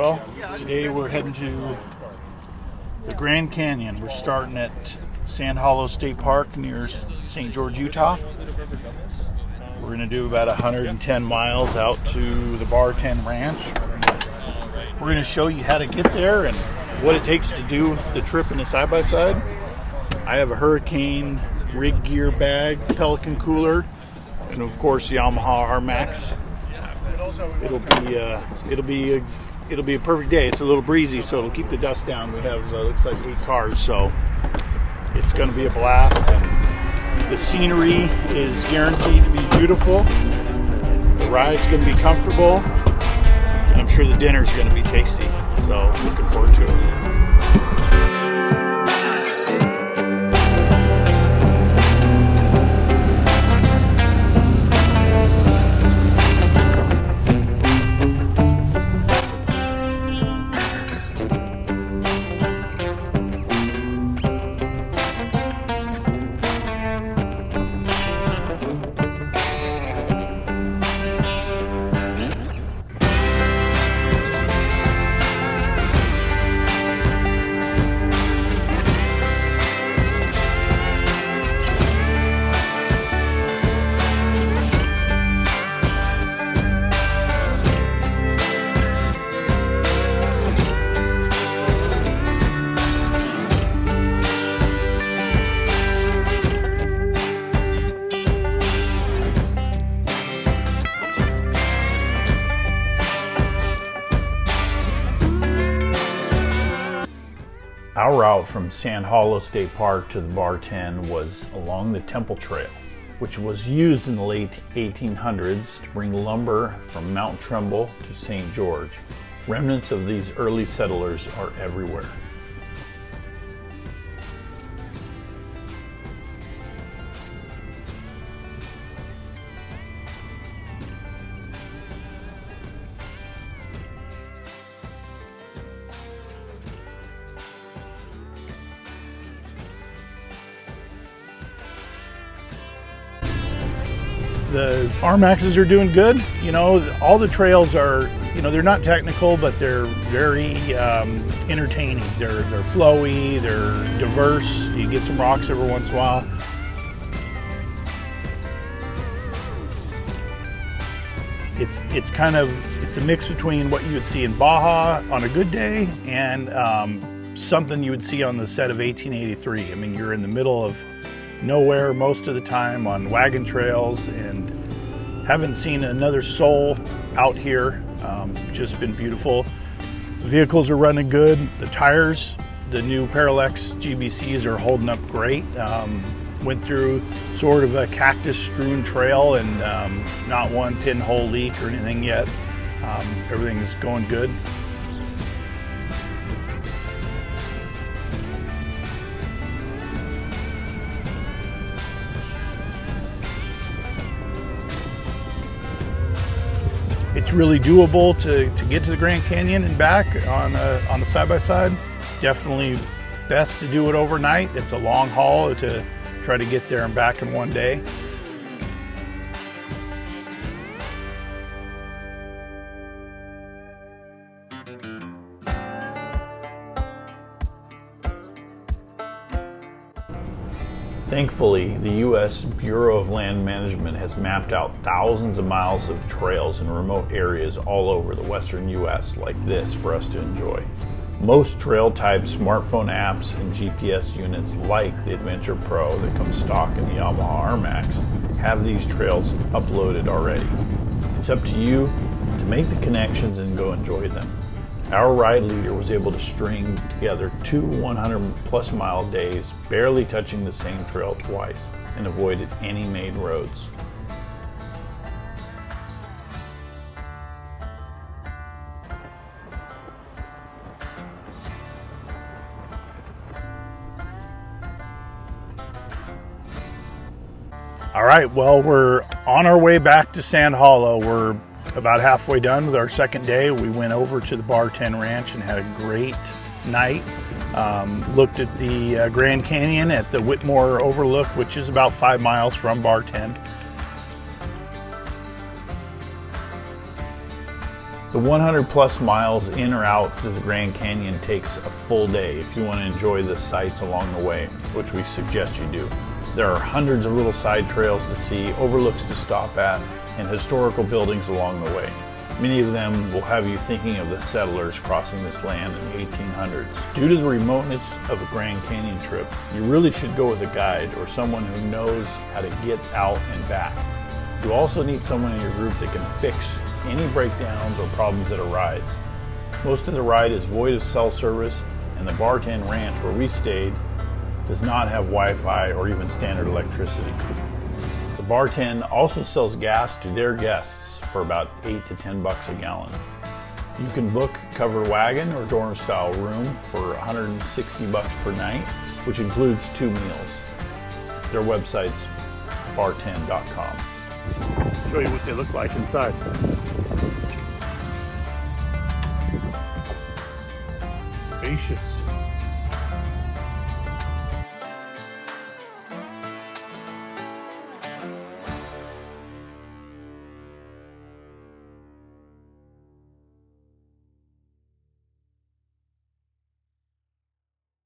Well, today we're heading to the Grand Canyon. We're starting at Sand Hollow State Park near St. George, Utah. We're going to do about 110 miles out to the Bar 10 Ranch. We're going to show you how to get there and what it takes to do the trip in a side-by-side. I have a Hurricane rig gear bag, Pelican cooler, and of course Yamaha RMAX. It'll be a perfect day. It's a little breezy, so it'll keep the dust down. We have looks like 8 cars, so it's going to be a blast. And the scenery is guaranteed to be beautiful. The ride's going to be comfortable, and I'm sure the dinner's going to be tasty. So looking forward to it. Our route from Sand Hollow State Park to the Bar 10 was along the Temple Trail, which was used in the late 1800s to bring lumber from Mount Trumbull to St. George. Remnants of these early settlers are everywhere. The RMAXs are doing good. You know, all the trails are, you know, they're not technical, but they're very entertaining. They're flowy, they're diverse. You get some rocks every once in a while. It's a mix between what you would see in Baja on a good day and something you would see on the set of 1883. I mean, you're in the middle of nowhere most of the time on wagon trails, and haven't seen another soul out here. Just been beautiful. The vehicles are running good. The tires, the new Parallax GBCs are holding up great. Went through sort of a cactus strewn trail and not one pinhole leak or anything yet. Everything's going good. It's really doable to get to the Grand Canyon and back on a side-by-side. Definitely best to do it overnight. It's a long haul to try to get there and back in one day. Thankfully, the U.S. Bureau of Land Management has mapped out thousands of miles of trails in remote areas all over the western U.S. like this for us to enjoy. Most trail-type smartphone apps and GPS units like the Adventure Pro that comes stock in the Yamaha RMAX have these trails uploaded already. It's up to you to make the connections and go enjoy them. Our ride leader was able to string together 2 100-plus mile days, barely touching the same trail twice, and avoided any main roads. All right, well, we're on our way back to Sand Hollow. We're about halfway done with our second day. We went over to the Bar 10 Ranch and had a great night. Looked at the Grand Canyon at the Whitmore Overlook, which is about 5 miles from Bar 10. The 100 plus miles in or out to the Grand Canyon takes a full day if you want to enjoy the sights along the way, which we suggest you do. There are hundreds of little side trails to see, overlooks to stop at, and historical buildings along the way. Many of them will have you thinking of the settlers crossing this land in the 1800s. Due to the remoteness of a Grand Canyon trip, you really should go with a guide or someone who knows how to get out and back. You also need someone in your group that can fix any breakdowns or problems that arise. Most of the ride is void of cell service, and the Bar 10 ranch where we stayed does not have Wi-Fi or even standard electricity. The Bar 10 also sells gas to their guests for about $8 to $10 a gallon. You can book covered wagon or dorm style room for $160 per night, which includes 2 meals. Their website's bar10.com. Show you what they look like inside. Spacious.